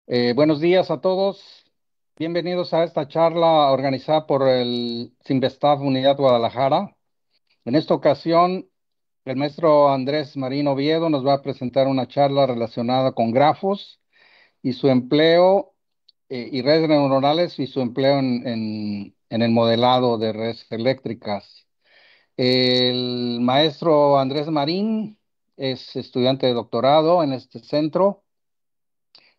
Buenos días a todos. Bienvenidos a esta charla organizada por el Sinvestav Unidad Guadalajara. En esta ocasión, el maestro Andrés Marín Oviedo nos va a presentar una charla relacionada con grafos y su empleo y redes neuronales y su empleo en el modelado de redes eléctricas. El maestro Andrés Marín es estudiante de doctorado en este centro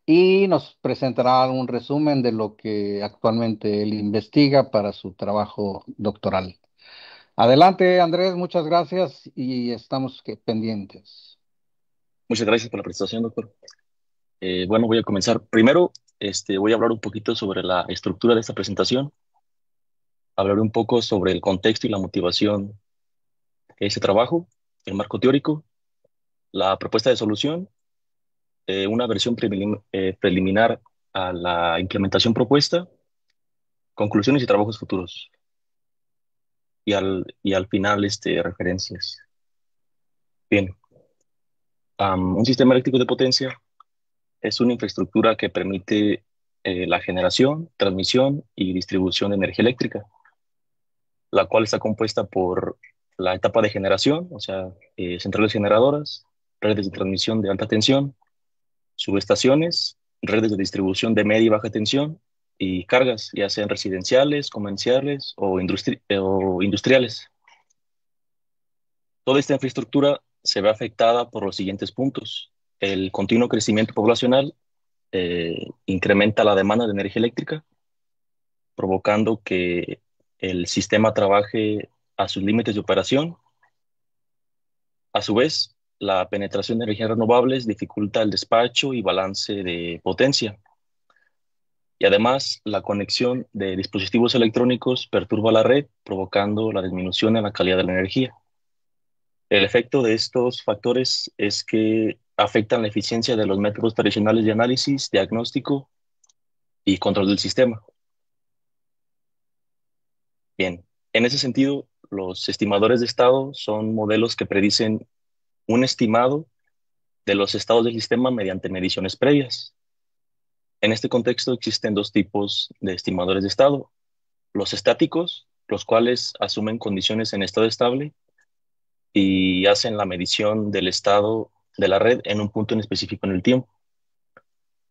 y nos presentará un resumen de lo que actualmente él investiga para su trabajo doctoral. Adelante, Andrés, muchas gracias y estamos pendientes. Muchas gracias por la presentación, doctor. Bueno, voy a comenzar. Primero, voy a hablar un poquito sobre la estructura de esta presentación. Hablaré un poco sobre el contexto y la motivación de este trabajo, el marco teórico, la propuesta de solución, una versión preliminar a la implementación propuesta, conclusiones y trabajos futuros. Y al final, referencias. Bien, un sistema eléctrico de potencia es una infraestructura que permite la generación, transmisión y distribución de energía eléctrica, la cual está compuesta por la etapa de generación, o sea, centrales generadoras, redes de transmisión de alta tensión, subestaciones, redes de distribución de media y baja tensión y cargas, ya sean residenciales, comerciales o industriales. Toda esta infraestructura se ve afectada por los siguientes puntos. El continuo crecimiento poblacional incrementa la demanda de energía eléctrica, provocando que el sistema trabaje a sus límites de operación. A su vez, la penetración de energías renovables dificulta el despacho y balance de potencia. Y además, la conexión de dispositivos electrónicos perturba la red, provocando la disminución en la calidad de la energía. El efecto de estos factores es que afectan la eficiencia de los métodos tradicionales de análisis, diagnóstico y control del sistema. Bien, en ese sentido, los estimadores de estado son modelos que predicen un estimado de los estados del sistema mediante mediciones previas. En este contexto existen dos tipos de estimadores de estado: los estáticos, los cuales asumen condiciones en estado estable y hacen la medición del estado de la red en un punto en específico en el tiempo.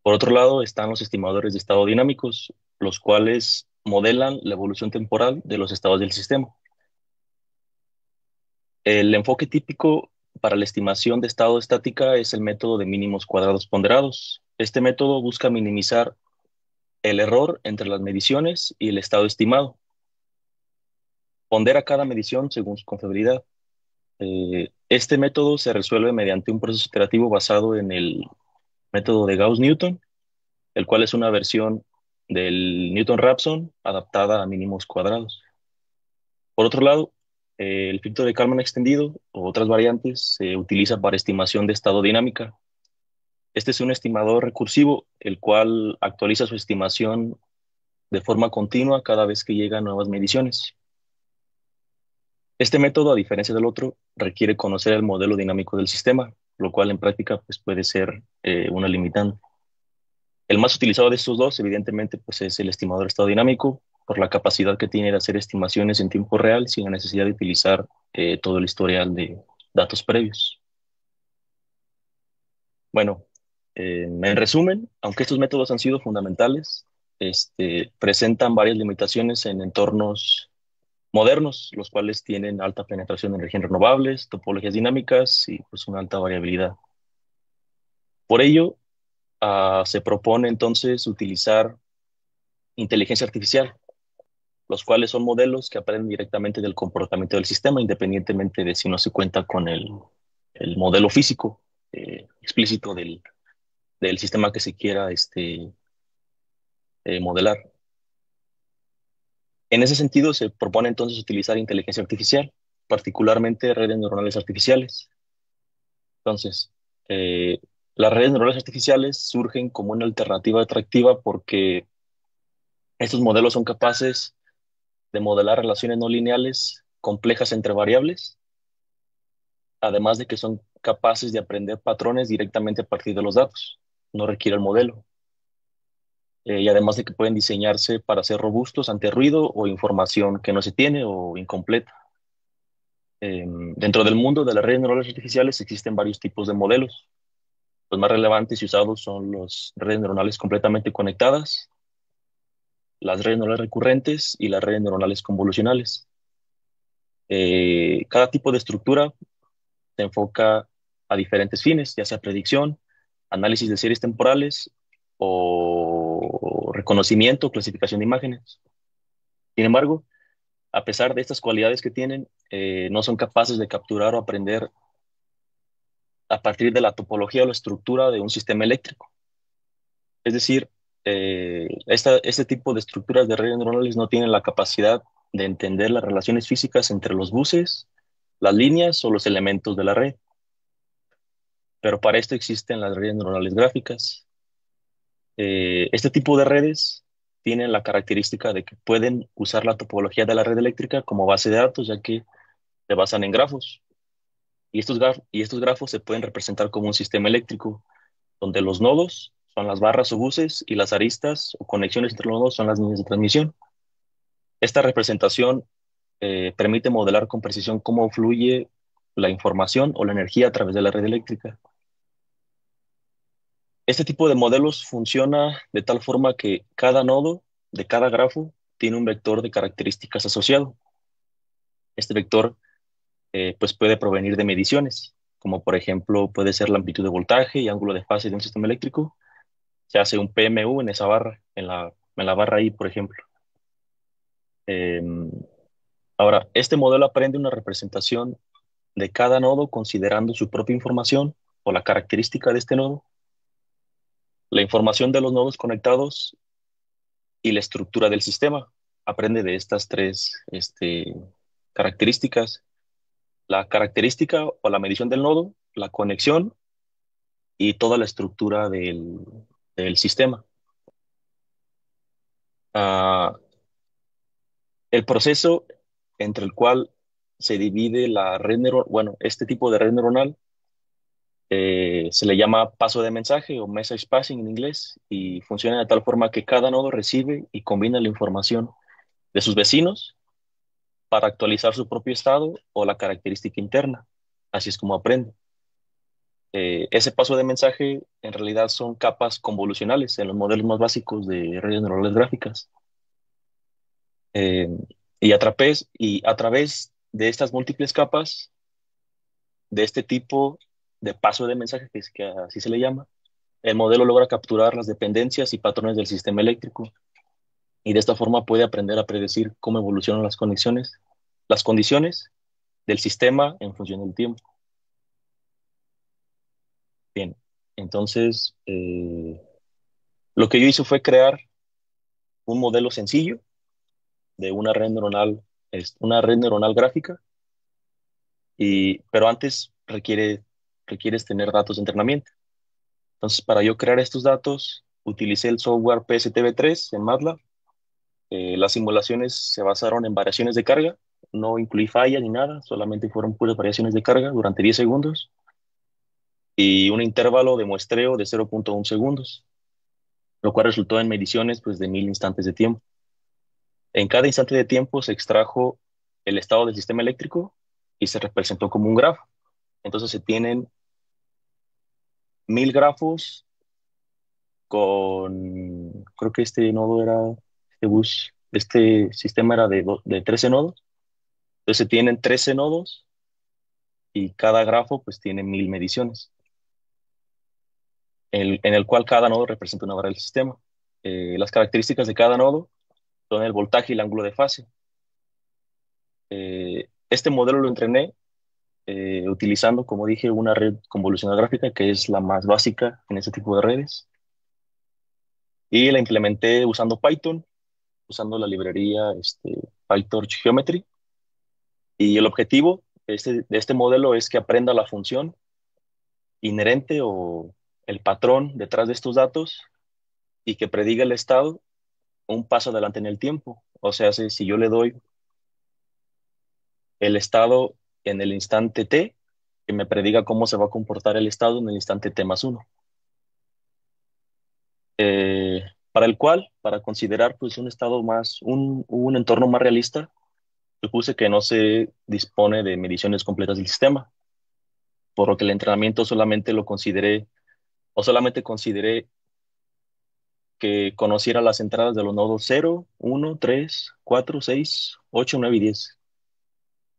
Por otro lado, están los estimadores de estado dinámicos, los cuales modelan la evolución temporal de los estados del sistema. El enfoque típico para la estimación de estado estática es el método de mínimos cuadrados ponderados. Este método busca minimizar el error entre las mediciones y el estado estimado. Pondera cada medición según su confiabilidad. Este método se resuelve mediante un proceso iterativo basado en el método de Gauss-Newton, el cual es una versión del Newton-Raphson adaptada a mínimos cuadrados. Por otro lado, el filtro de Kalman extendido o otras variantes se utiliza para estimación de estado dinámica. Este es un estimador recursivo, el cual actualiza su estimación de forma continua cada vez que llegan nuevas mediciones. Este método, a diferencia del otro, requiere conocer el modelo dinámico del sistema, lo cual en práctica pues, puede ser una limitante. El más utilizado de estos dos, evidentemente, pues, es el estimador de estado dinámico, por la capacidad que tiene de hacer estimaciones en tiempo real sin la necesidad de utilizar todo el historial de datos previos. Bueno, en resumen, aunque estos métodos han sido fundamentales, presentan varias limitaciones en entornos modernos, los cuales tienen alta penetración de energías renovables, topologías dinámicas y pues una alta variabilidad. Por ello, se propone entonces utilizar inteligencia artificial, los cuales son modelos que aprenden directamente del comportamiento del sistema, independientemente de si no se cuenta con el modelo físico explícito del sistema que se quiera modelar. En ese sentido, se propone entonces utilizar inteligencia artificial, particularmente redes neuronales artificiales. Entonces, eh, las redes neuronales artificiales surgen como una alternativa atractiva porque estos modelos son capaces de modelar relaciones no lineales complejas entre variables, además de que son capaces de aprender patrones directamente a partir de los datos. No requiere el modelo. y además de que pueden diseñarse para ser robustos ante ruido o información que no se tiene o incompleta. Dentro del mundo de las redes neuronales artificiales existen varios tipos de modelos. Los más relevantes y usados son las redes neuronales completamente conectadas, las redes neuronales recurrentes y las redes neuronales convolucionales. Cada tipo de estructura se enfoca a diferentes fines, ya sea predicción, análisis de series temporales o reconocimiento o clasificación de imágenes. Sin embargo, a pesar de estas cualidades que tienen, no son capaces de capturar o aprender a partir de la topología o la estructura de un sistema eléctrico. Es decir, este tipo de estructuras de redes neuronales no tienen la capacidad de entender las relaciones físicas entre los buses, las líneas o los elementos de la red. Pero para esto existen las redes neuronales gráficas. Este tipo de redes tienen la característica de que pueden usar la topología de la red eléctrica como base de datos, ya que se basan en grafos. Y estos grafos se pueden representar como un sistema eléctrico, donde los nodos son las barras o buses y las aristas o conexiones entre los nodos son las líneas de transmisión. Esta representación permite modelar con precisión cómo fluye la información o la energía a través de la red eléctrica. Este tipo de modelos funciona de tal forma que cada nodo de cada grafo tiene un vector de características asociado. Este vector pues puede provenir de mediciones, como por ejemplo puede ser la amplitud de voltaje y ángulo de fase de un sistema eléctrico. Se hace un PMU en esa barra, en la barra I, por ejemplo. Eh, Ahora, este modelo aprende una representación de cada nodo considerando su propia información o la característica de este nodo, la información de los nodos conectados y la estructura del sistema. Aprende de estas tres características: la característica o la medición del nodo, la conexión y toda la estructura del sistema. Ah, el proceso entre el cual se divide la red neuronal, bueno, este tipo de red neuronal, se le llama paso de mensaje o message passing en inglés, y funciona de tal forma que cada nodo recibe y combina la información de sus vecinos para actualizar su propio estado o la característica interna. Así es como aprende. Ese paso de mensaje en realidad son capas convolucionales en los modelos más básicos de redes neuronales gráficas. Eh, y a través de estas múltiples capas, de este tipo de paso de mensaje, que así se le llama, el modelo logra capturar las dependencias y patrones del sistema eléctrico, y de esta forma puede aprender a predecir cómo evolucionan las condiciones del sistema en función del tiempo. Bien, entonces lo que yo hice fue crear un modelo sencillo de una red neuronal gráfica, pero antes requieres tener datos de entrenamiento. Entonces, para yo crear estos datos, utilicé el software PSTV3 en MATLAB. Las simulaciones se basaron en variaciones de carga, no incluí fallas ni nada, solamente fueron puras variaciones de carga durante 10 segundos y un intervalo de muestreo de 0.1 segundos, lo cual resultó en mediciones pues, de 1000 instantes de tiempo. En cada instante de tiempo se extrajo el estado del sistema eléctrico y se representó como un grafo. Entonces se tienen 1000 grafos creo que este nodo era, este sistema era de 13 nodos. Entonces se tienen 13 nodos y cada grafo pues tiene 1000 mediciones, en el cual cada nodo representa una barra del sistema. Las características de cada nodo son el voltaje y el ángulo de fase. Este modelo lo entrené utilizando, como dije, una red convolucional gráfica, que es la más básica en este tipo de redes, y la implementé usando Python, usando la librería PyTorch Geometry. Y el objetivo de este modelo es que aprenda la función inherente o el patrón detrás de estos datos y que prediga el estado un paso adelante en el tiempo. O sea, si yo le doy el estado en el instante t, que me prediga cómo se va a comportar el estado en el instante t más 1. para el cual, para considerar pues un estado más, un entorno más realista, supuse que no se dispone de mediciones completas del sistema, por lo que el entrenamiento solamente lo consideré, o solamente consideré que conociera las entradas de los nodos 0, 1, 3, 4, 6, 8, 9 y 10.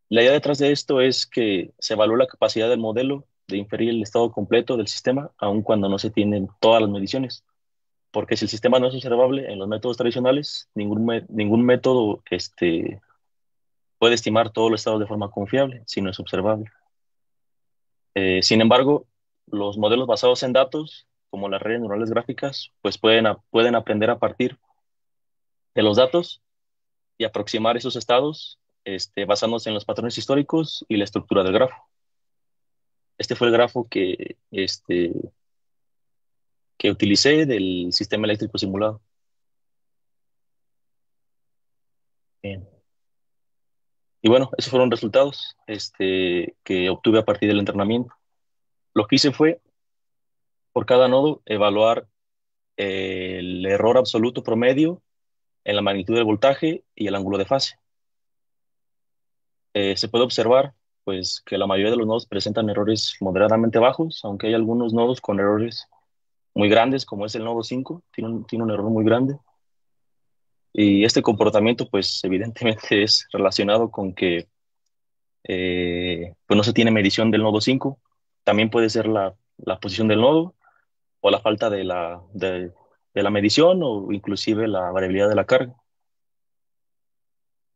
La idea detrás de esto es que se evalúa la capacidad del modelo de inferir el estado completo del sistema, aun cuando no se tienen todas las mediciones. Porque si el sistema no es observable en los métodos tradicionales, ningún método puede estimar todos los estados de forma confiable si no es observable. Sin embargo, los modelos basados en datos, como las redes neuronales gráficas, pues pueden aprender a partir de los datos y aproximar esos estados basándose en los patrones históricos y la estructura del grafo. Este fue el grafo que utilicé del sistema eléctrico simulado. Bien. Y bueno, esos fueron resultados que obtuve a partir del entrenamiento. Lo que hice fue, por cada nodo, evaluar el error absoluto promedio en la magnitud del voltaje y el ángulo de fase. Se puede observar pues, que la mayoría de los nodos presentan errores moderadamente bajos, aunque hay algunos nodos con errores muy grandes, como es el nodo 5, tiene un error muy grande. Y este comportamiento, pues evidentemente es relacionado con que pues no se tiene medición del nodo 5. También puede ser la posición del nodo o la falta de la medición o inclusive la variabilidad de la carga.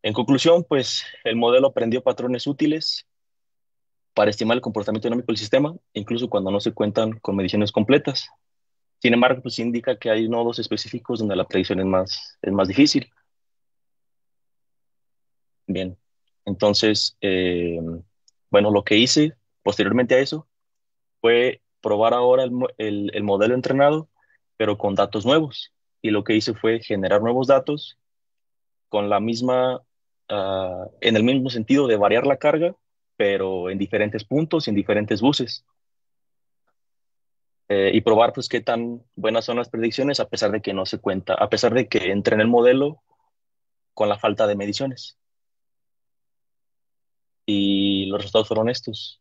En conclusión, pues el modelo aprendió patrones útiles para estimar el comportamiento dinámico del sistema, incluso cuando no se cuentan con mediciones completas. Sin embargo, pues indica que hay nodos específicos donde la predicción es más difícil. Bien, entonces, bueno, lo que hice posteriormente a eso fue probar ahora el modelo entrenado, pero con datos nuevos. Y lo que hice fue generar nuevos datos con en el mismo sentido de variar la carga, pero en diferentes puntos y en diferentes buses. Y probar pues qué tan buenas son las predicciones a pesar de que no se cuenta, a pesar de que entre en el modelo con la falta de mediciones. Y los resultados fueron estos.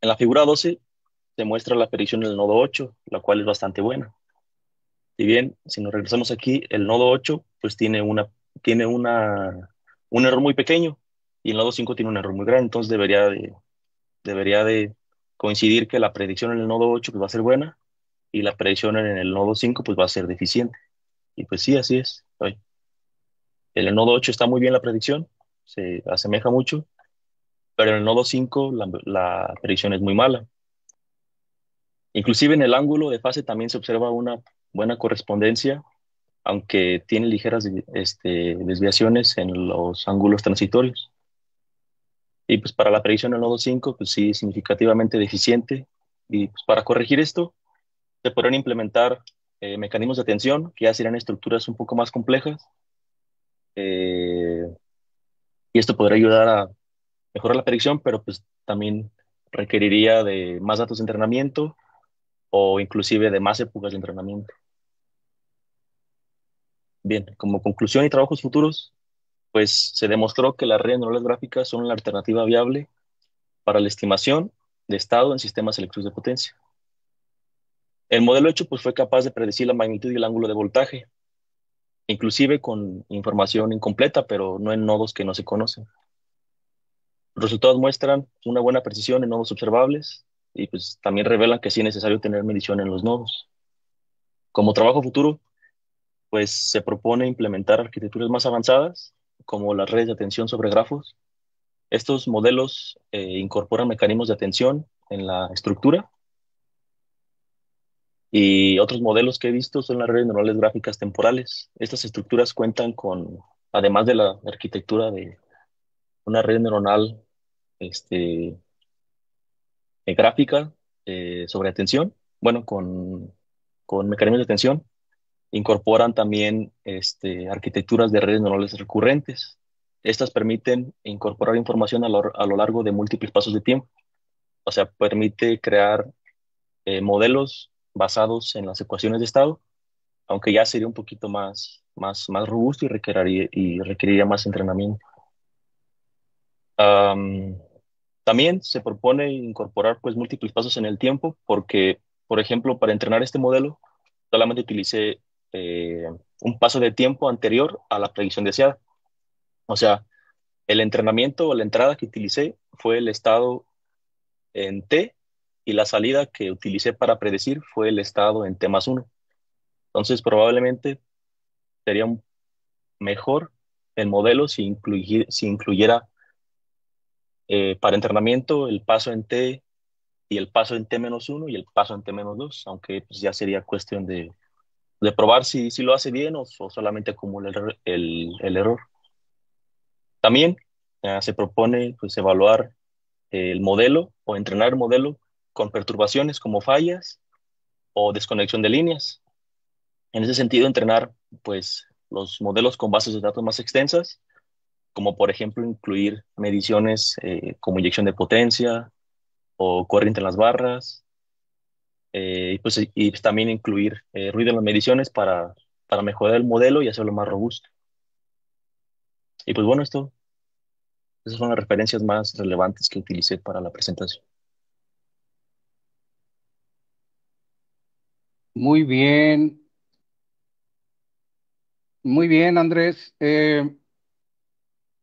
En la figura 12 se muestra la predicción del nodo 8, la cual es bastante buena. Si bien, si nos regresamos aquí, el nodo 8 pues un error muy pequeño y el nodo 5 tiene un error muy grande, entonces debería de coincidir que la predicción en el nodo 8 pues, va a ser buena y la predicción en el nodo 5 pues, va a ser deficiente. Y pues sí, así es. En el nodo 8 está muy bien la predicción, se asemeja mucho, pero en el nodo 5 la predicción es muy mala. Inclusive en el ángulo de fase también se observa una buena correspondencia, aunque tiene ligeras desviaciones en los ángulos transitorios. Y pues para la predicción del nodo 5, pues sí, significativamente deficiente. Y pues para corregir esto, se podrían implementar mecanismos de atención, que ya serían estructuras un poco más complejas. eh, y esto podría ayudar a mejorar la predicción, pero pues también requeriría de más datos de entrenamiento o inclusive de más épocas de entrenamiento. Bien, como conclusión y trabajos futuros, pues se demostró que las redes neuronales gráficas son la alternativa viable para la estimación de estado en sistemas eléctricos de potencia. El modelo hecho pues, fue capaz de predecir la magnitud y el ángulo de voltaje, inclusive con información incompleta, pero no en nodos que no se conocen. Los resultados muestran una buena precisión en nodos observables y pues, también revelan que sí es necesario tener medición en los nodos. Como trabajo futuro, pues se propone implementar arquitecturas más avanzadas, como las redes de atención sobre grafos. Estos modelos incorporan mecanismos de atención en la estructura y otros modelos que he visto son las redes neuronales gráficas temporales. Estas estructuras cuentan con, además de la arquitectura de una red neuronal este, gráfica sobre atención, bueno, con mecanismos de atención, incorporan también arquitecturas de redes neuronales recurrentes. Estas permiten incorporar información a lo largo de múltiples pasos de tiempo. O sea, permite crear modelos basados en las ecuaciones de estado, aunque ya sería un poquito más robusto y requeriría más entrenamiento. Am, También se propone incorporar pues múltiples pasos en el tiempo porque, por ejemplo, para entrenar este modelo solamente utilicé un paso de tiempo anterior a la predicción deseada. O sea, el entrenamiento o la entrada que utilicé fue el estado en T y la salida que utilicé para predecir fue el estado en T+1. Entonces, probablemente sería mejor el modelo si incluyera para entrenamiento el paso en T y el paso en T-1 y el paso en T-2, aunque pues, ya sería cuestión de probar si lo hace bien o solamente acumula el error. También se propone pues, evaluar el modelo o entrenar el modelo con perturbaciones como fallas o desconexión de líneas. En ese sentido, entrenar pues, los modelos con bases de datos más extensas, como por ejemplo incluir mediciones como inyección de potencia o corriente en las barras, y pues también incluir ruido en las mediciones para mejorar el modelo y hacerlo más robusto. Y pues bueno, esas son las referencias más relevantes que utilicé para la presentación. Muy bien, muy bien, Andrés.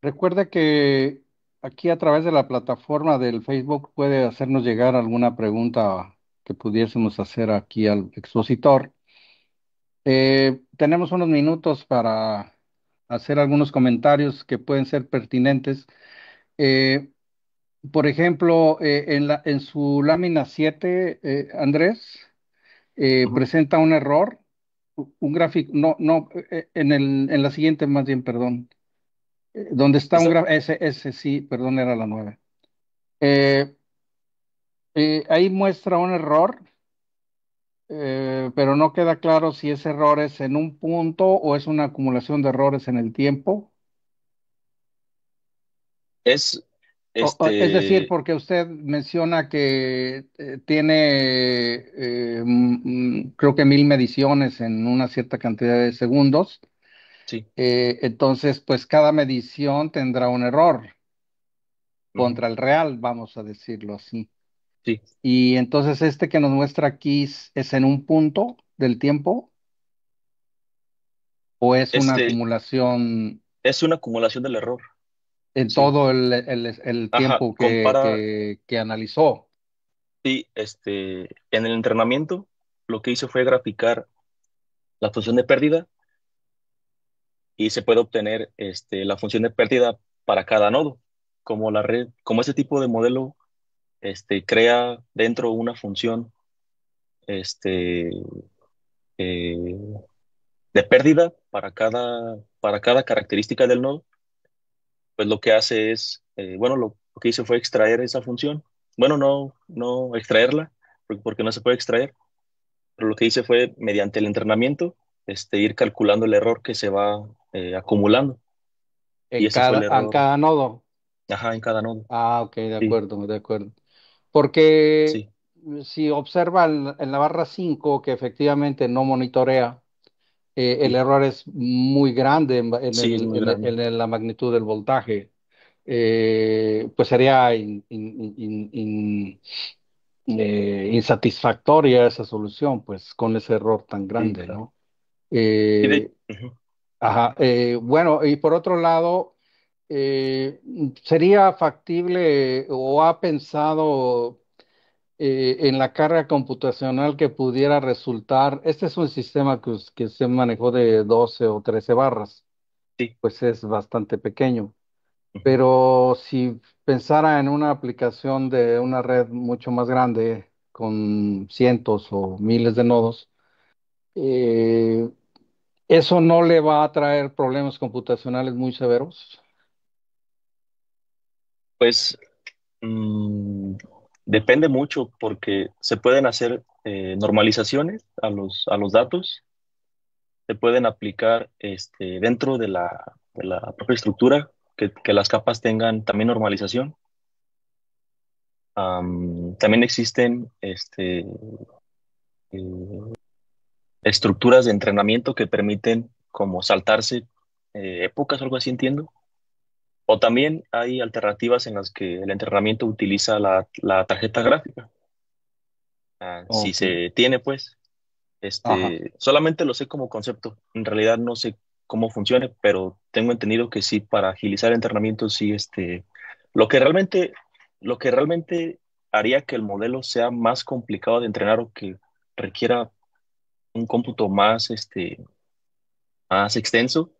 Recuerda que aquí a través de la plataforma del Facebook puede hacernos llegar alguna pregunta que pudiésemos hacer aquí al expositor. Tenemos unos minutos para hacer algunos comentarios que pueden ser pertinentes. Eh, por ejemplo, en su lámina 7, Andrés, Ujú. presenta un error, un gráfico, no, no, en la siguiente más bien, perdón, donde está un ¿Esta? gráfico, ese sí, perdón, era la 9. Eh, ahí muestra un error, pero no queda claro si ese error es en un punto o es una acumulación de errores en el tiempo. Es, Es decir, este, porque usted menciona que tiene, creo que 1000 mediciones en una cierta cantidad de segundos. sí, Entonces, pues cada medición tendrá un error ujú, contra el real, vamos a decirlo así. sí. Y entonces este que nos muestra aquí es en un punto del tiempo o es una Este acumulación es una acumulación del error, en sí. todo el Ajá, tiempo compara, que analizó. sí, en el entrenamiento lo que hice fue graficar la función de pérdida y se puede obtener la función de pérdida para cada nodo. Como la red, como este tipo de modelo crea dentro una función este, eh, de pérdida para cada característica del nodo, pues lo que hace es, bueno, lo que hice fue extraer esa función. Bueno, no extraerla, porque no se puede extraer, pero lo que hice fue, mediante el entrenamiento, ir calculando el error que se va acumulando. Y ese fue el En error, cada nodo. ajá, en cada nodo. Ah, ok, de Sí, acuerdo, de acuerdo. Porque sí, si observa en la barra 5 que efectivamente no monitorea, el sí, error es muy grande sí, es muy grande. en la magnitud del voltaje. Pues sería insatisfactoria esa solución, pues con ese error tan Sí, grande, claro. ¿no? Y Eh, ujú. Ajá, bueno, y por otro lado, ¿sería factible o ha pensado en la carga computacional que pudiera resultar? Este es un sistema que se manejó de 12 o 13 barras, Sí, pues es bastante pequeño, ujú. pero si pensara en una aplicación de una red mucho más grande, con cientos o miles de nodos, eh, ¿eso no le va a traer problemas computacionales muy severos? Pues mm, depende mucho porque se pueden hacer normalizaciones a los datos, se pueden aplicar dentro de la propia estructura, que las capas tengan también normalización. También existen estructuras de entrenamiento que permiten como saltarse épocas, algo así entiendo. O también hay alternativas en las que el entrenamiento utiliza la tarjeta gráfica. Si Ok, se tiene, pues, ajá, solamente lo sé como concepto. En realidad no sé cómo funcione, pero tengo entendido que sí, para agilizar el entrenamiento, sí, lo que realmente, lo que realmente haría que el modelo sea más complicado de entrenar o que requiera un cómputo más extenso,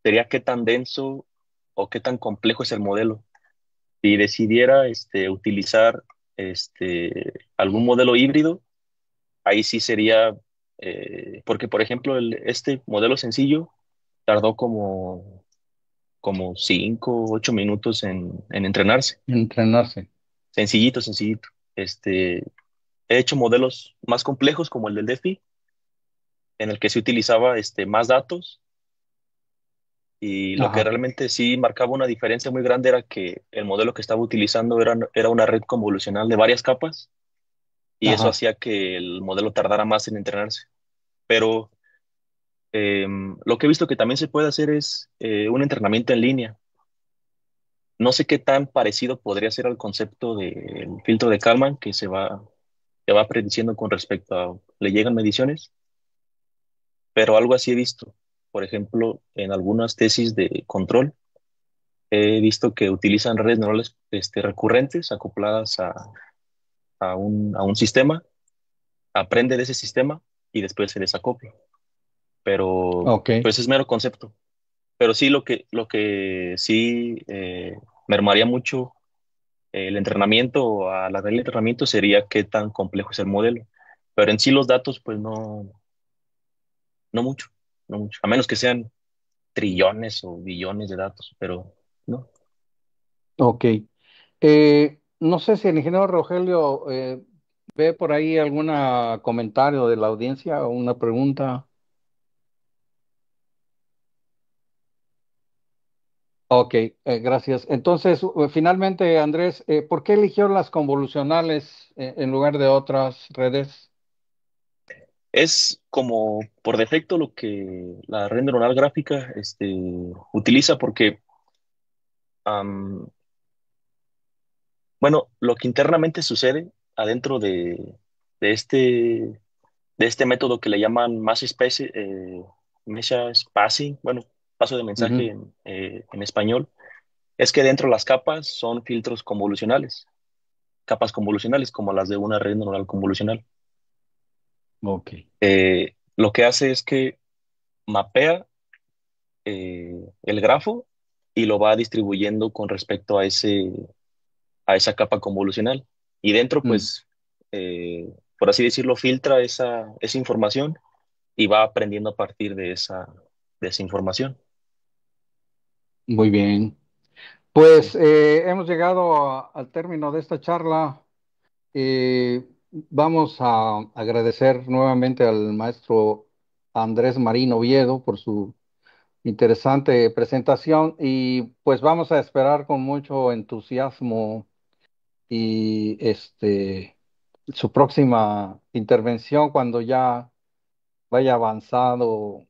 sería qué tan denso o qué tan complejo es el modelo. Si decidiera utilizar algún modelo híbrido, ahí sí sería, porque por ejemplo, este modelo sencillo tardó como 5, 8 minutos en entrenarse. entrenarse. Sencillito, sencillito. Este, He hecho modelos más complejos como el del DeFi, en el que se utilizaba más datos. Y lo que Ajá, realmente sí marcaba una diferencia muy grande era que el modelo que estaba utilizando era una red convolucional de varias capas y eso ajá, hacía que el modelo tardara más en entrenarse. Pero lo que he visto que también se puede hacer es un entrenamiento en línea. No sé qué tan parecido podría ser al concepto del filtro de Kalman que va prediciendo con respecto a, le llegan mediciones, pero algo así he visto. Por ejemplo, en algunas tesis de control he visto que utilizan redes neuronales recurrentes acopladas a un sistema, aprende de ese sistema y después se desacopla. Pero ok, pues es mero concepto. Pero sí, lo que sí mermaría mucho el entrenamiento, a la regla de entrenamiento sería qué tan complejo es el modelo. Pero en sí los datos, pues no, no mucho, no mucho. A menos que sean trillones o billones de datos, pero no. ok. No sé si el ingeniero Rogelio ve por ahí algún comentario de la audiencia o una pregunta. Ok, gracias. Entonces, finalmente, Andrés, ¿por qué eligió las convolucionales en lugar de otras redes? Es como por defecto lo que la red neuronal gráfica utiliza porque, am, bueno, lo que internamente sucede adentro de este de este método que le llaman message passing, bueno, paso de mensaje Ujú, en español, es que dentro de las capas son filtros convolucionales, capas convolucionales como las de una red neuronal convolucional. ok. Lo que hace es que mapea el grafo y lo va distribuyendo con respecto a esa capa convolucional. Y dentro, Mm, pues, por así decirlo, filtra esa información y va aprendiendo a partir de esa información. muy bien. Pues hemos llegado al término de esta charla. Vamos a agradecer nuevamente al maestro Andrés Marín Oviedo por su interesante presentación y pues vamos a esperar con mucho entusiasmo y su próxima intervención cuando ya vaya avanzado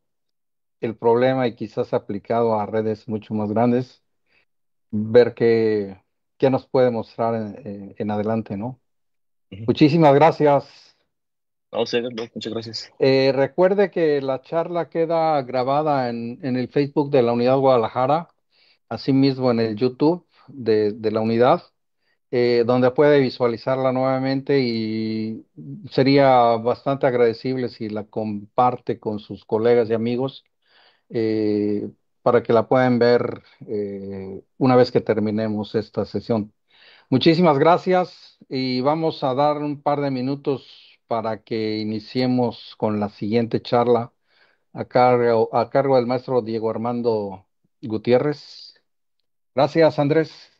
el problema y quizás aplicado a redes mucho más grandes, ver qué nos puede mostrar en adelante, ¿no? Ujú. Muchísimas gracias. No sé, no, muchas gracias. Recuerde que la charla queda grabada en el Facebook de la Unidad Guadalajara, asimismo en el YouTube de la unidad, donde puede visualizarla nuevamente y sería bastante agradecible si la comparte con sus colegas y amigos eh, para que la puedan ver una vez que terminemos esta sesión. Muchísimas gracias y vamos a dar un par de minutos para que iniciemos con la siguiente charla a cargo del maestro Diego Armando Gutiérrez. Gracias, Andrés.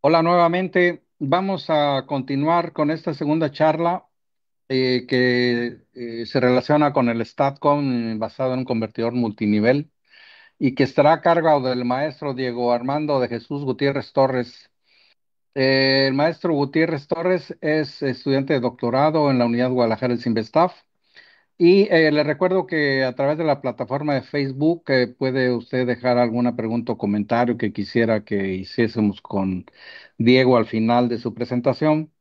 Hola nuevamente. Vamos a continuar con esta segunda charla que se relaciona con el StatCom basado en un convertidor multinivel y que estará a cargo del maestro Diego Armando de Jesús Gutiérrez Torres. El maestro Gutiérrez Torres es estudiante de doctorado en la Unidad Guadalajara del CIMBESTAF. Y le recuerdo que a través de la plataforma de Facebook puede usted dejar alguna pregunta o comentario que quisiera que hiciésemos con Diego al final de su presentación.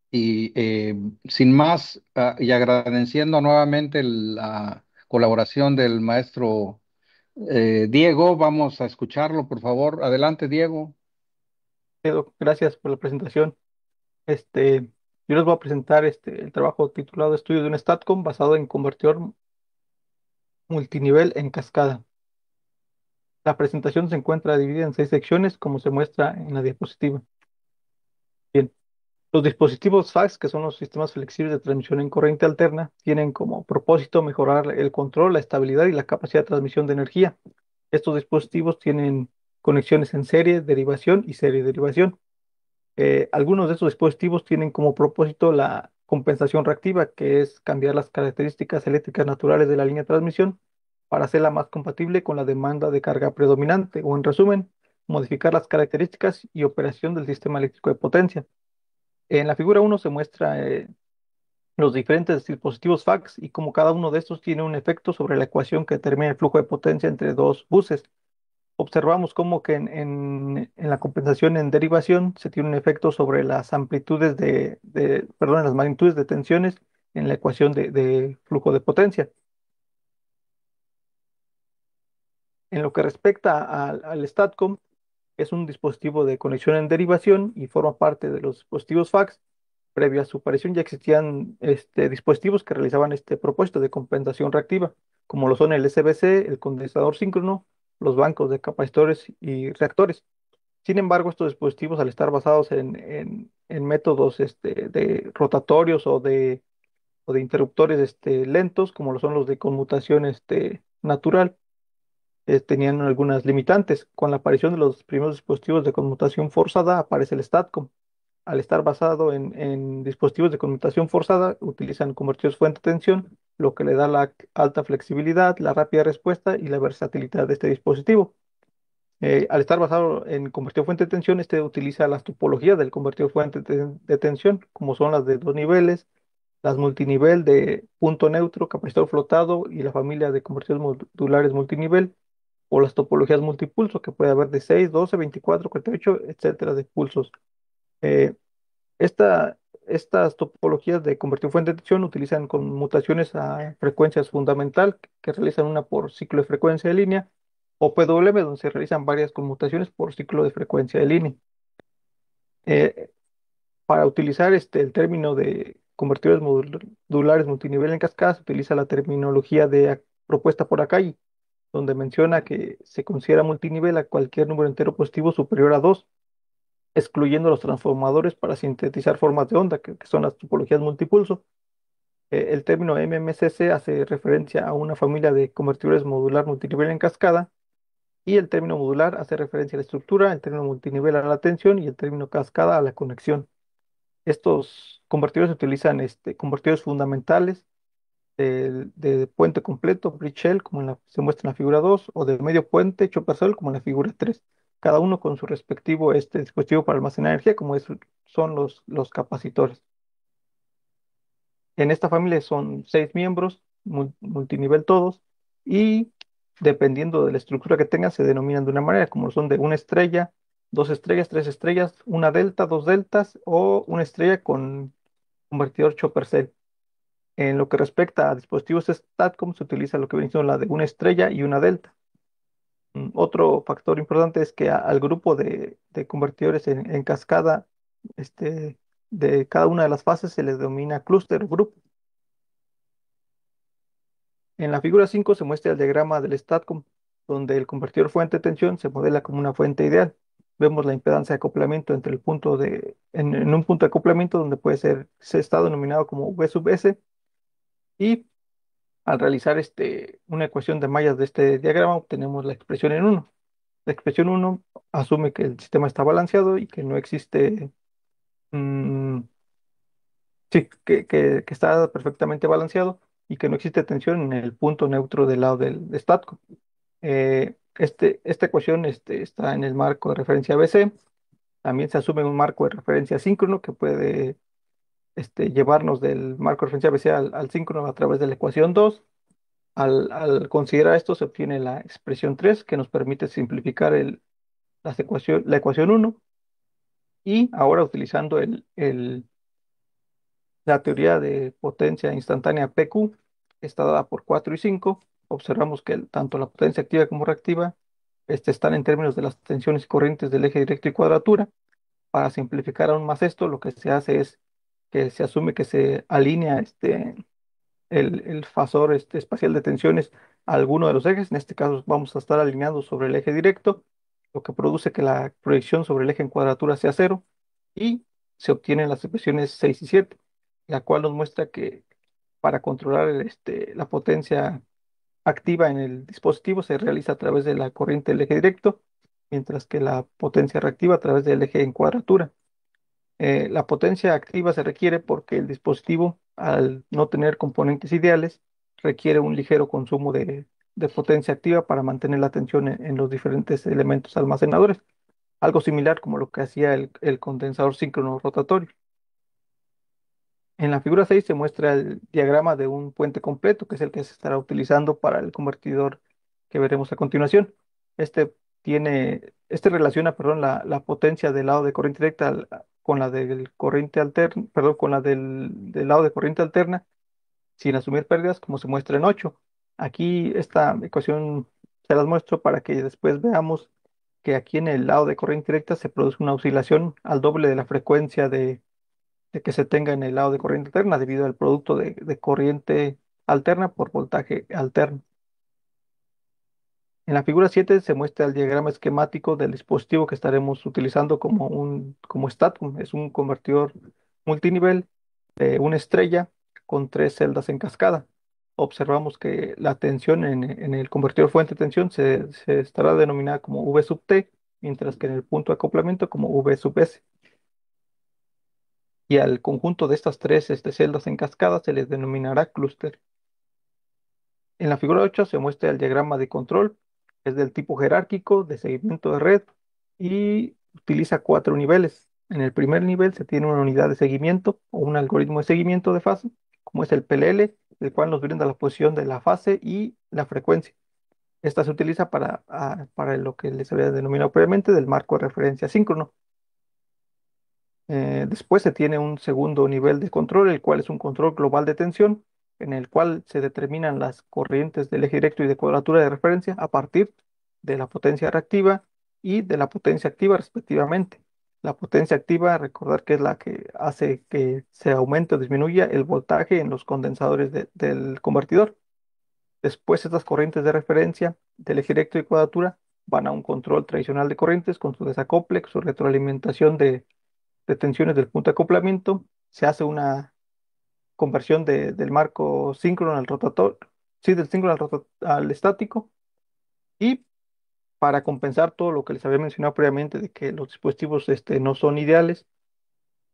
Y sin más, y agradeciendo nuevamente la colaboración del maestro Diego, vamos a escucharlo, por favor. Adelante, Diego. Gracias por la presentación. Yo les voy a presentar el trabajo titulado Estudio de un StatCom basado en convertidor multinivel en cascada. La presentación se encuentra dividida en 6 secciones, como se muestra en la diapositiva. Bien, los dispositivos FACS, que son los sistemas flexibles de transmisión en corriente alterna, tienen como propósito mejorar el control, la estabilidad y la capacidad de transmisión de energía. Estos dispositivos tienen conexiones en serie, derivación y serie derivación. Algunos de estos dispositivos tienen como propósito la compensación reactiva, que es cambiar las características eléctricas naturales de la línea de transmisión para hacerla más compatible con la demanda de carga predominante, o en resumen, modificar las características y operación del sistema eléctrico de potencia. En la figura 1 se muestra los diferentes dispositivos FACS y cómo cada uno de estos tiene un efecto sobre la ecuación que determina el flujo de potencia entre dos buses. Observamos cómo que en la compensación en derivación se tiene un efecto sobre las amplitudes perdón, las magnitudes de tensiones en la ecuación de flujo de potencia. En lo que respecta al STATCOM, es un dispositivo de conexión en derivación y forma parte de los dispositivos FACS. Previo a su aparición ya existían dispositivos que realizaban este propósito de compensación reactiva, como lo son el SBC, el condensador síncrono, los bancos de capacitores y reactores. Sin embargo, estos dispositivos, al estar basados en métodos de rotatorios o de interruptores lentos, como lo son los de conmutación natural, tenían algunas limitantes. Con la aparición de los primeros dispositivos de conmutación forzada, aparece el STATCOM. Al estar basado en dispositivos de conmutación forzada, utilizan convertidores fuente de tensión, lo que le da la alta flexibilidad, la rápida respuesta y la versatilidad de este dispositivo. Al estar basado en convertidor fuente de tensión, este utiliza las topologías del convertidor fuente de tensión, como son las de dos niveles, las multinivel de punto neutro, capacitor flotado y la familia de convertidores modulares multinivel, o las topologías multipulso, que puede haber de 6, 12, 24, 48, etcétera, de pulsos. Eh, esta- Estas topologías de convertidor fuente de tensión utilizan conmutaciones a frecuencias fundamental que realizan una por ciclo de frecuencia de línea, o PWM, donde se realizan varias conmutaciones por ciclo de frecuencia de línea. Eh, para utilizar el término de convertidores modulares multinivel en cascada, se utiliza la terminología propuesta por Akai, donde menciona que se considera multinivel a cualquier número entero positivo superior a 2, excluyendo los transformadores para sintetizar formas de onda, que son las topologías multipulso. El término MMCC hace referencia a una familia de convertidores modular multinivel en cascada, y el término modular hace referencia a la estructura, el término multinivel a la tensión y el término cascada a la conexión. Estos convertidores se utilizan convertidores fundamentales de puente completo, bridge shell, como se muestra en la figura 2, o de medio puente, chopper cell, como en la figura 3, cada uno con su respectivo dispositivo para almacenar energía, como son los capacitores. En esta familia son 6 miembros, multinivel todos, y dependiendo de la estructura que tengan, se denominan de una manera, como son de una estrella, 2 estrellas, 3 estrellas, una delta, 2 deltas, o una estrella con convertidor chopper cell. En lo que respecta a dispositivos STATCOM, se utiliza lo que viene siendo la de una estrella y una delta. Otro factor importante es que al grupo de convertidores en cascada, de cada una de las fases, se les denomina clúster o grupo. En la figura 5 se muestra el diagrama del STATCOM, donde el convertidor fuente de tensión se modela como una fuente ideal. Vemos la impedancia de acoplamiento entre en un punto de acoplamiento donde se está denominado como V sub S, y al realizar una ecuación de mallas de este diagrama obtenemos la expresión en 1. La expresión uno asume que el sistema está balanceado y que no existe, mm, sí, que está perfectamente balanceado y que no existe tensión en el punto neutro del lado del estático. Esta ecuación está en el marco de referencia ABC. También se asume un marco de referencia síncrono que puede llevarnos del marco de referencia ABC al síncrono a través de la ecuación 2. Al considerar esto, se obtiene la expresión 3 que nos permite simplificar la ecuación uno. Y ahora utilizando la teoría de potencia instantánea PQ, que está dada por 4 y 5, observamos que tanto la potencia activa como reactiva están en términos de las tensiones y corrientes del eje directo y cuadratura. Para simplificar aún más esto, lo que se hace es que se asume que se alinea el fasor espacial de tensiones a alguno de los ejes. En este caso vamos a estar alineados sobre el eje directo, lo que produce que la proyección sobre el eje en cuadratura sea cero y se obtienen las expresiones 6 y 7, la cual nos muestra que para controlar la potencia activa en el dispositivo se realiza a través de la corriente del eje directo, mientras que la potencia reactiva a través del eje en cuadratura. La potencia activa se requiere porque el dispositivo, al no tener componentes ideales, requiere un ligero consumo de potencia activa para mantener la tensión en los diferentes elementos almacenadores, algo similar como lo que hacía el condensador síncrono rotatorio. En la figura 6 se muestra el diagrama de un puente completo, que es el que se estará utilizando para el convertidor que veremos a continuación. Este relaciona, perdón, la potencia del lado de corriente directa con la del corriente alterna, perdón, con la del lado de corriente alterna, sin asumir pérdidas, como se muestra en 8. Aquí esta ecuación se las muestro para que después veamos que aquí en el lado de corriente directa se produce una oscilación al doble de la frecuencia de que se tenga en el lado de corriente alterna debido al producto de corriente alterna por voltaje alterno. En la figura 7 se muestra el diagrama esquemático del dispositivo que estaremos utilizando como STATCOM. Es un convertidor multinivel de una estrella con tres celdas en cascada. Observamos que la tensión en el convertidor fuente de tensión se estará denominada como V sub T, mientras que en el punto de acoplamiento como V sub S. Y al conjunto de estas tres celdas en cascada se les denominará clúster. En la figura 8 se muestra el diagrama de control, es del tipo jerárquico de seguimiento de red y utiliza cuatro niveles. En el primer nivel se tiene una unidad de seguimiento o un algoritmo de seguimiento de fase, como es el PLL, el cual nos brinda la posición de la fase y la frecuencia. Esta se utiliza para lo que les había denominado previamente del marco de referencia síncrono. Después se tiene un segundo nivel de control, el cual es un control global de tensión, en el cual se determinan las corrientes del eje directo y de cuadratura de referencia a partir de la potencia reactiva y de la potencia activa respectivamente. La potencia activa, recordar que es la que hace que se aumente o disminuya el voltaje en los condensadores del convertidor. Después estas corrientes de referencia del eje directo y cuadratura van a un control tradicional de corrientes con su desacople, su retroalimentación de tensiones del punto de acoplamiento, se hace una conversión del marco síncrono al rotatorio, sí, del síncrono al estático, y para compensar todo lo que les había mencionado previamente de que los dispositivos no son ideales,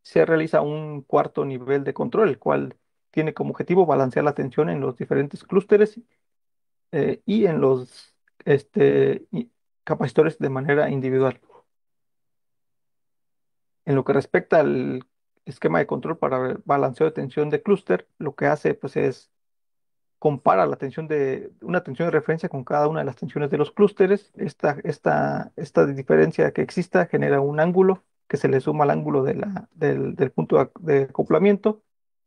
se realiza un cuarto nivel de control, el cual tiene como objetivo balancear la tensión en los diferentes clústeres y en los capacitores de manera individual. En lo que respecta al esquema de control para el balanceo de tensión de clúster, lo que hace pues es compara una tensión de referencia con cada una de las tensiones de los clústeres. Esta diferencia que exista genera un ángulo que se le suma al ángulo del punto de acoplamiento.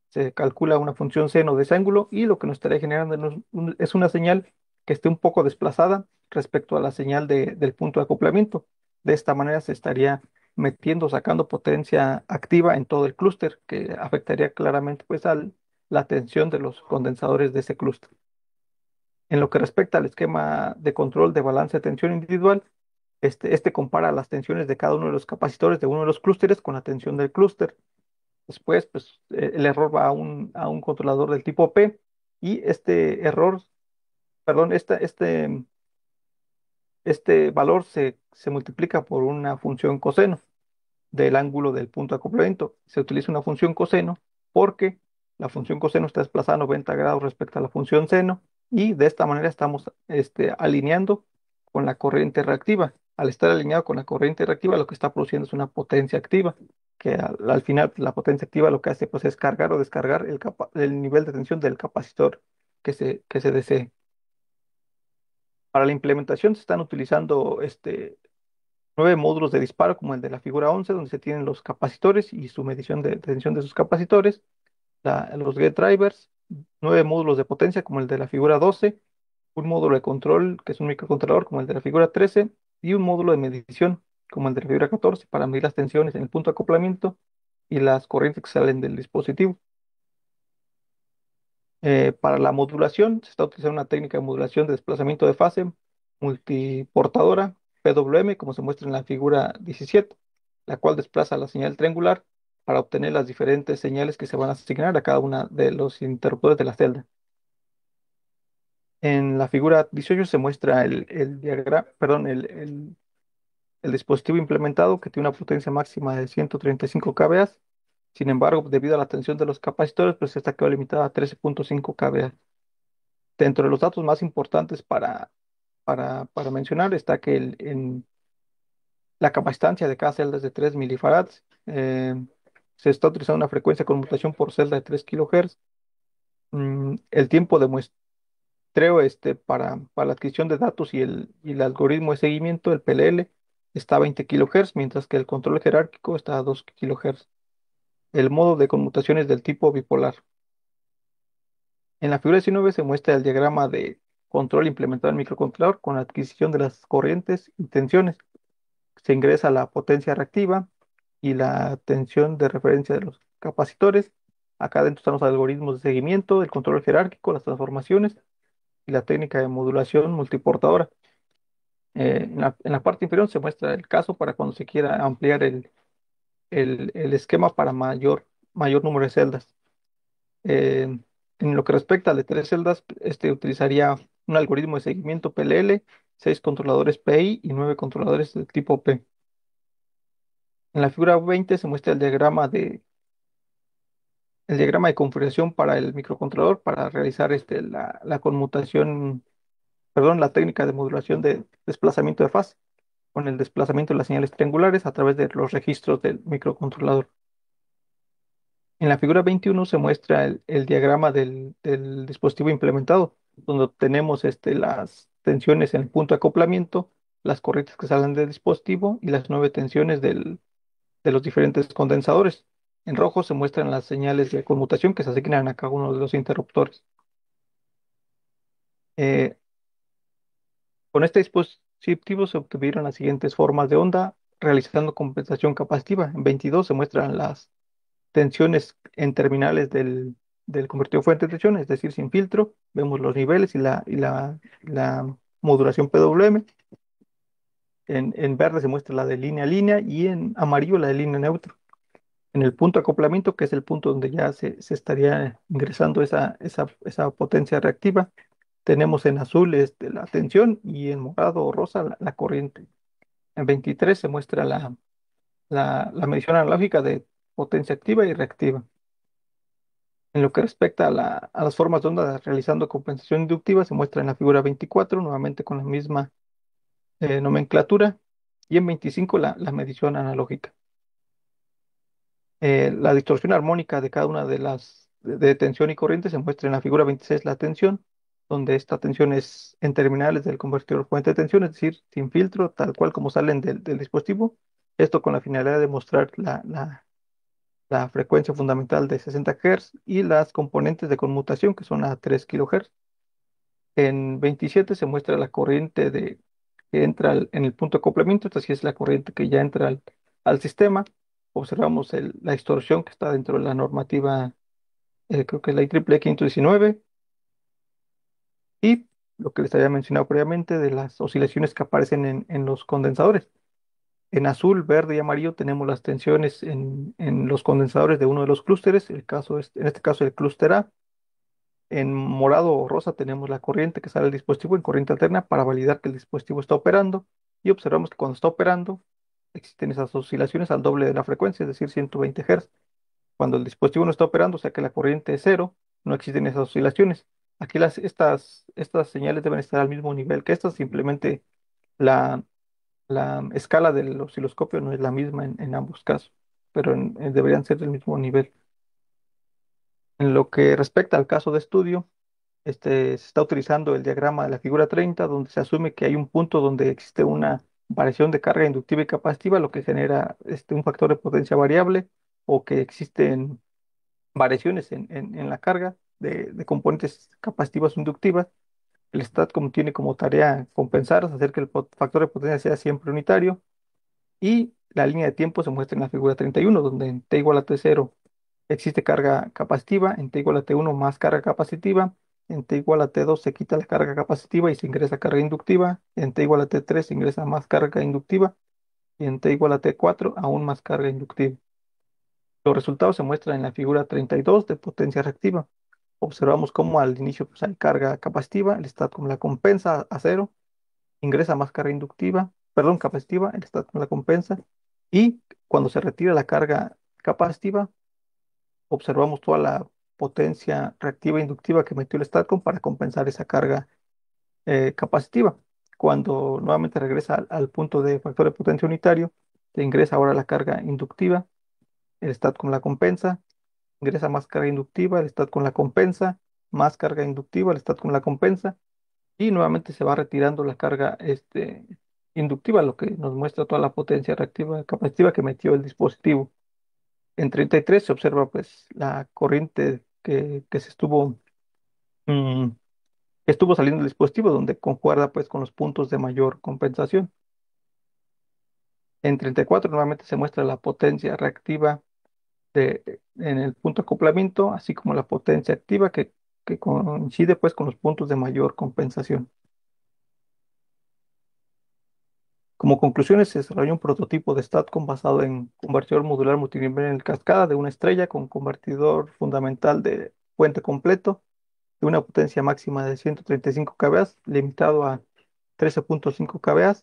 Se calcula una función seno de ese ángulo y lo que nos estaría generando es una señal que esté un poco desplazada respecto a la señal del punto de acoplamiento. De esta manera se estaría metiendo, sacando potencia activa en todo el clúster, que afectaría claramente pues la tensión de los condensadores de ese clúster. En lo que respecta al esquema de control de balance de tensión individual, este compara las tensiones de cada uno de los capacitores de uno de los clústeres con la tensión del clúster. Después, pues, el error va a un controlador del tipo P y este error, perdón, Este valor se multiplica por una función coseno del ángulo del punto de acoplamiento. Se utiliza una función coseno porque la función coseno está desplazada 90 grados respecto a la función seno y de esta manera estamos alineando con la corriente reactiva. Al estar alineado con la corriente reactiva, lo que está produciendo es una potencia activa, que al final la potencia activa lo que hace pues, es cargar o descargar el nivel de tensión del capacitor que se desee. Para la implementación se están utilizando 9 módulos de disparo, como el de la figura 11, donde se tienen los capacitores y su medición de tensión de sus capacitores, los gate drivers, 9 módulos de potencia, como el de la figura 12, un módulo de control, que es un microcontrolador, como el de la figura 13, y un módulo de medición, como el de la figura 14, para medir las tensiones en el punto de acoplamiento y las corrientes que salen del dispositivo. Para la modulación, se está utilizando una técnica de modulación de desplazamiento de fase multiportadora, PWM, como se muestra en la figura 17, la cual desplaza la señal triangular para obtener las diferentes señales que se van a asignar a cada una de los interruptores de la celda. En la figura 18 se muestra el diagrama, perdón, el dispositivo implementado que tiene una potencia máxima de 135 kVA. Sin embargo, debido a la tensión de los capacitores, pues esta quedó limitada a 13.5 kVA. Dentro de los datos más importantes para mencionar está que la capacitancia de cada celda es de 3 milifarads. Se está utilizando una frecuencia de conmutación por celda de 3 kilohertz. El tiempo de muestreo para la adquisición de datos y el algoritmo de seguimiento, el PLL, está a 20 kilohertz, mientras que el control jerárquico está a 2 kilohertz. El modo de conmutación es del tipo bipolar. En la figura 19 se muestra el diagrama de control implementado en el microcontrolador con la adquisición de las corrientes y tensiones. Se ingresa la potencia reactiva y la tensión de referencia de los capacitores. Acá dentro están los algoritmos de seguimiento, el control jerárquico, las transformaciones y la técnica de modulación multiportadora. En la parte inferior se muestra el caso para cuando se quiera ampliar el esquema para mayor número de celdas. Eh, en lo que respecta al de 3 celdas, este utilizaría un algoritmo de seguimiento PLL, 6 controladores PI y 9 controladores de tipo P. En la figura 20 se muestra el diagrama de configuración para el microcontrolador para realizar la conmutación, perdón, la técnica de modulación de desplazamiento de fase con el desplazamiento de las señales triangulares a través de los registros del microcontrolador. En la figura 21 se muestra el diagrama del dispositivo implementado, donde tenemos las tensiones en el punto de acoplamiento, las corrientes que salen del dispositivo y las 9 tensiones de los diferentes condensadores. En rojo se muestran las señales de conmutación que se asignan a cada uno de los interruptores. Eh, con este dispositivo se obtuvieron las siguientes formas de onda realizando compensación capacitiva. En 22 se muestran las tensiones en terminales del convertidor fuente de tensión, es decir, sin filtro. Vemos los niveles y la modulación PWM. En verde se muestra la de línea a línea y en amarillo la de línea neutra. En el punto de acoplamiento, que es el punto donde ya se estaría ingresando esa potencia reactiva, tenemos en azul la tensión y en morado o rosa la corriente. En 23 se muestra la medición analógica de potencia activa y reactiva. En lo que respecta a las formas de onda realizando compensación inductiva, se muestra en la figura 24, nuevamente con la misma nomenclatura, y en 25 la medición analógica. La distorsión armónica de cada una de tensión y corriente se muestra en la figura 26, la tensión, donde esta tensión es en terminales del convertidor fuente de tensión, es decir, sin filtro, tal cual como salen del dispositivo. Esto con la finalidad de mostrar la frecuencia fundamental de 60 Hz y las componentes de conmutación que son a 3 kHz. En 27 se muestra la corriente que entra en el punto de acoplamiento, esta sí es la corriente que ya entra al sistema. Observamos la distorsión que está dentro de la normativa, creo que es la IEEE 519, y lo que les había mencionado previamente de las oscilaciones que aparecen en los condensadores. En azul, verde y amarillo tenemos las tensiones en los condensadores de uno de los clústeres, en este caso el clúster A. En morado o rosa tenemos la corriente que sale del dispositivo en corriente alterna para validar que el dispositivo está operando y observamos que cuando está operando existen esas oscilaciones al doble de la frecuencia, es decir, 120 Hz. Cuando el dispositivo no está operando, o sea que la corriente es cero, no existen esas oscilaciones. Aquí estas señales deben estar al mismo nivel que estas, simplemente la, la escala del osciloscopio no es la misma en ambos casos, pero deberían ser del mismo nivel. En lo que respecta al caso de estudio, se está utilizando el diagrama de la figura 30, donde se asume que hay un punto donde existe una variación de carga inductiva y capacitiva, lo que genera un factor de potencia variable, o que existen variaciones en la carga de componentes capacitivas o inductivas. El STATCOM tiene como tarea compensar, hacer que el factor de potencia sea siempre unitario, y la línea de tiempo se muestra en la figura 31, donde en t igual a t0 existe carga capacitiva, en t igual a t1 más carga capacitiva, en t igual a t2 se quita la carga capacitiva y se ingresa carga inductiva, en t igual a t3 se ingresa más carga inductiva, y en t igual a t4 aún más carga inductiva. Los resultados se muestran en la figura 32 de potencia reactiva. Observamos cómo al inicio pues, hay carga capacitiva, el STATCOM la compensa a cero, ingresa más carga inductiva, perdón, capacitiva, el STATCOM la compensa, y cuando se retira la carga capacitiva, observamos toda la potencia reactiva e inductiva que metió el STATCOM para compensar esa carga capacitiva. Cuando nuevamente regresa al punto de factor de potencia unitario, se ingresa ahora la carga inductiva, el STATCOM la compensa, ingresa más carga inductiva, el STATCOM la compensa, más carga inductiva, el STATCOM la compensa, y nuevamente se va retirando la carga inductiva, lo que nos muestra toda la potencia reactiva capacitiva que metió el dispositivo. En 33 se observa pues la corriente que se mm, que estuvo saliendo del dispositivo, donde concuerda pues con los puntos de mayor compensación. En 34 nuevamente se muestra la potencia reactiva en el punto de acoplamiento, así como la potencia activa que coincide pues con los puntos de mayor compensación. Como conclusiones, se desarrolló un prototipo de STATCOM basado en convertidor modular multinivel en cascada de una estrella con convertidor fundamental de puente completo de una potencia máxima de 135 kVA, limitado a 13.5 kVA.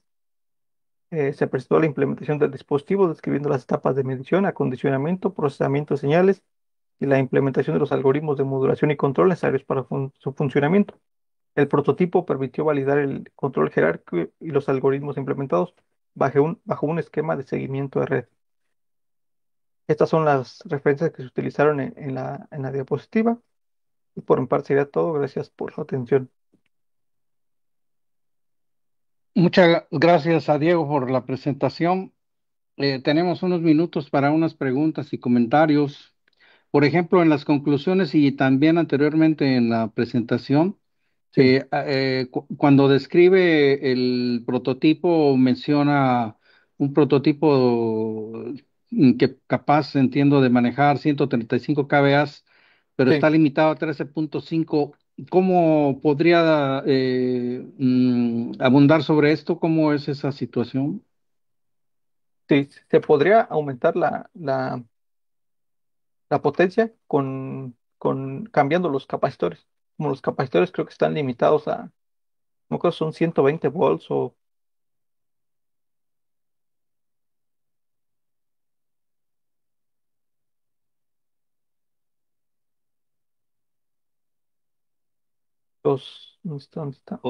Se presentó la implementación del dispositivo, describiendo las etapas de medición, acondicionamiento, procesamiento de señales y la implementación de los algoritmos de modulación y control necesarios para su funcionamiento. El prototipo permitió validar el control jerárquico y los algoritmos implementados bajo un esquema de seguimiento de red. Estas son las referencias que se utilizaron en la diapositiva, y por mi parte sería todo. Gracias por su atención. Muchas gracias a Diego por la presentación. Tenemos unos minutos para unas preguntas y comentarios. Por ejemplo, en las conclusiones y también anteriormente en la presentación, Sí, cuando describe el prototipo, menciona un prototipo que capaz, entiendo, de manejar 135 kVA, pero sí, está limitado a 13.5. ¿Cómo podría abundar sobre esto? ¿Cómo es esa situación? sí, se podría aumentar la potencia con cambiando los capacitores. Como los capacitores creo que están limitados no creo que son 120 volts o ¿dónde está?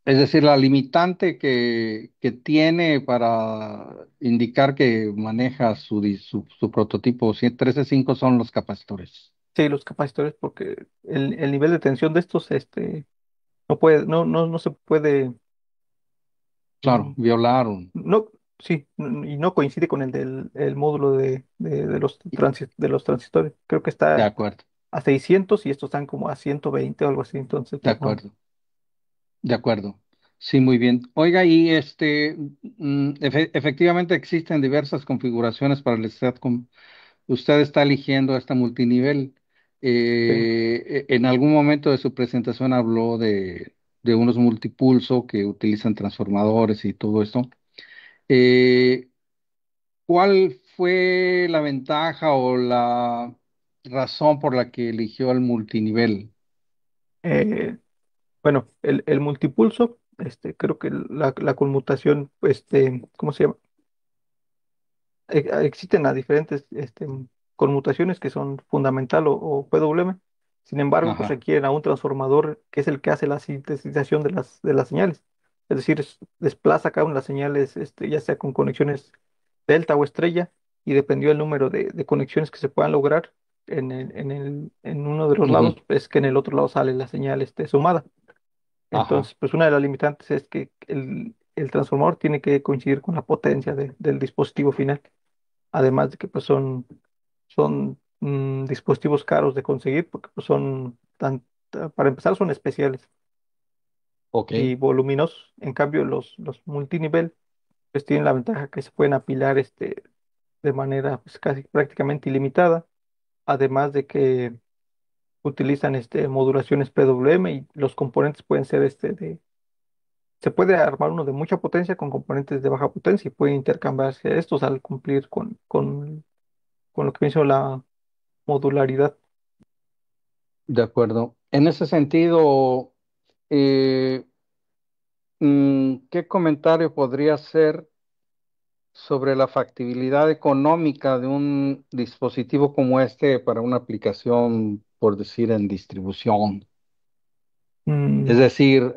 Es decir, la limitante que tiene para indicar que maneja su prototipo 13.5 son los capacitores. Sí, los capacitores, porque el nivel de tensión de estos, no se puede, mm, Claro, violaron. no, sí, y no coincide con el del el módulo de los transistores. Creo que De está acuerdo, a 600 y estos están como a 120 o algo así, entonces, de pues no. acuerdo, de acuerdo. Sí, muy bien. Oiga, y efectivamente existen diversas configuraciones para el STATCOM. Usted está eligiendo esta multinivel. Sí, En algún momento de su presentación habló de unos multipulso que utilizan transformadores y todo esto. Eh, ¿Cuál fue la ventaja o la razón por la que eligió el multinivel? Eh, bueno, el multipulso, creo que la conmutación, ¿cómo se llama? Existen las diferentes conmutaciones que son fundamental o PWM. Sin embargo, pues Ajá, requieren a un transformador que es el que hace la sintetización de las señales. Es decir, desplaza cada una de las señales, ya sea con conexiones delta o estrella, y dependió del número de conexiones que se puedan lograr en uno de los ujú, lados, es que en el otro lado sale la señal sumada. ajá, Entonces, pues una de las limitantes es que el transformador tiene que coincidir con la potencia del dispositivo final. Además de que pues son dispositivos caros de conseguir porque pues para empezar son especiales ok, y voluminosos. En cambio los multinivel pues tienen la ventaja que se pueden apilar de manera pues casi prácticamente ilimitada. Además de que utilizan modulaciones PWM y los componentes pueden ser se puede armar uno de mucha potencia con componentes de baja potencia y pueden intercambiarse estos al cumplir con lo que menciono la modularidad. de acuerdo. En ese sentido, eh, ¿qué comentario podría hacer sobre la factibilidad económica de un dispositivo como este para una aplicación, por decir, en distribución? Es Mm, decir,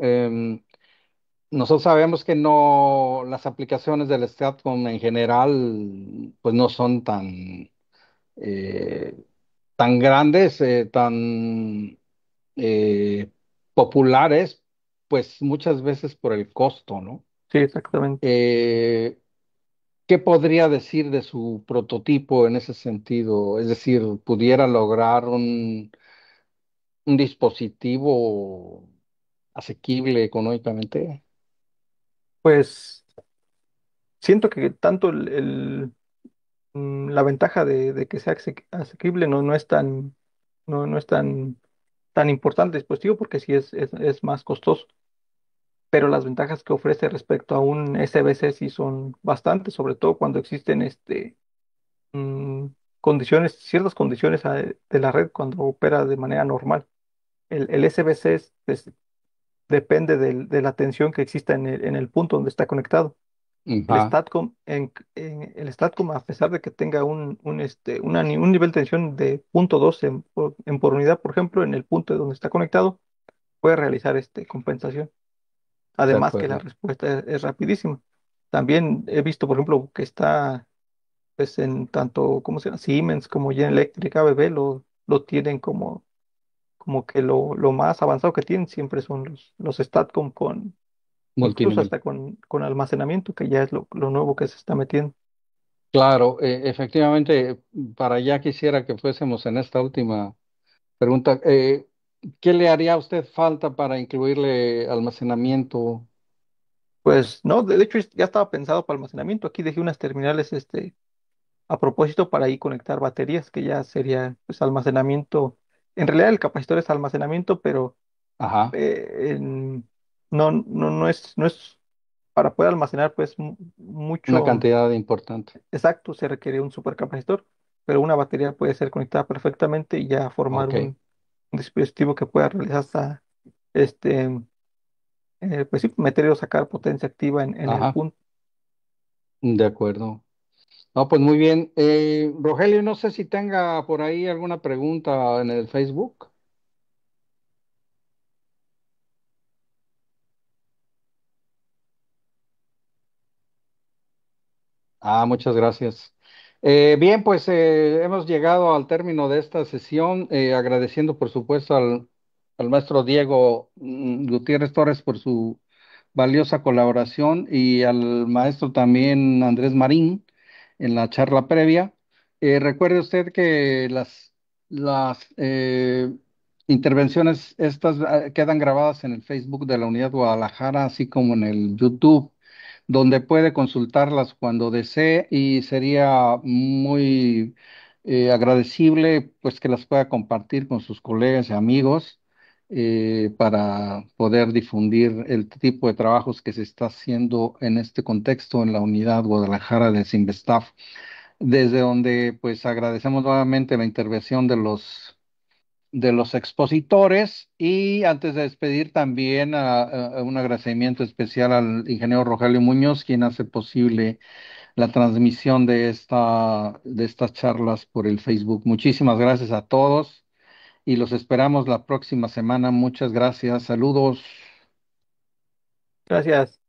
nosotros sabemos que no, las aplicaciones del Statcom en general, pues no son eh, tan grandes, tan eh, populares, pues muchas veces por el costo, ¿no? sí, exactamente. Eh, ¿Qué podría decir de su prototipo en ese sentido? Es decir, ¿pudiera lograr un dispositivo asequible económicamente? Pues siento que tanto la ventaja de que sea asequible no es no es tan importante el dispositivo porque sí es más costoso, pero las ventajas que ofrece respecto a un SBC sí son bastantes, sobre todo cuando existen mm, ciertas condiciones de la red cuando opera de manera normal. El SBC depende de la tensión que exista en el punto donde está conectado. Ajá, El Statcom, a pesar de que tenga un nivel de tensión de 0.2 por unidad, por ejemplo, en el punto donde está conectado, puede realizar compensación. de Además que la acuerdo. respuesta es rapidísima. También he visto, por ejemplo, que está pues, en tanto, ¿cómo se llama? Siemens como General Electric, ABB, lo tienen como que lo más avanzado que tienen siempre son los Statcom incluso Multinivel. hasta con almacenamiento, que ya es lo nuevo que se está metiendo. Claro, efectivamente, para allá quisiera que fuésemos en esta última pregunta. ¿Qué le haría a usted falta para incluirle almacenamiento? Pues no, de hecho ya estaba pensado para almacenamiento. Aquí dejé unas terminales a propósito para ahí conectar baterías, que ya sería pues almacenamiento. En realidad el capacitor es almacenamiento, pero Ajá, no es para poder almacenar pues una mucho cantidad importante. exacto, se requiere un supercapacitor, pero una batería puede ser conectada perfectamente y ya formar Ok, un dispositivo que pueda realizar hasta este, pues sí, meter o sacar potencia activa en el ajá, punto. de acuerdo. No, pues muy bien. Rogelio, no sé si tenga por ahí alguna pregunta en el Facebook. Ah, muchas gracias. Bien, pues hemos llegado al término de esta sesión, agradeciendo por supuesto al maestro Diego Gutiérrez Torres por su valiosa colaboración y al maestro también Andrés Marín en la charla previa. Recuerde usted que las intervenciones estas quedan grabadas en el Facebook de la Unidad Guadalajara, así como en el YouTube donde puede consultarlas cuando desee y sería muy agradecible pues que las pueda compartir con sus colegas y amigos para poder difundir el tipo de trabajos que se está haciendo en este contexto en la unidad Guadalajara de Sinvestaf, desde donde pues agradecemos nuevamente la intervención de los de los expositores. Y antes de despedir, también un agradecimiento especial al ingeniero Rogelio Muñoz, quien hace posible la transmisión de estas charlas por el Facebook. Muchísimas gracias a todos y los esperamos la próxima semana. Muchas gracias. Saludos. Gracias.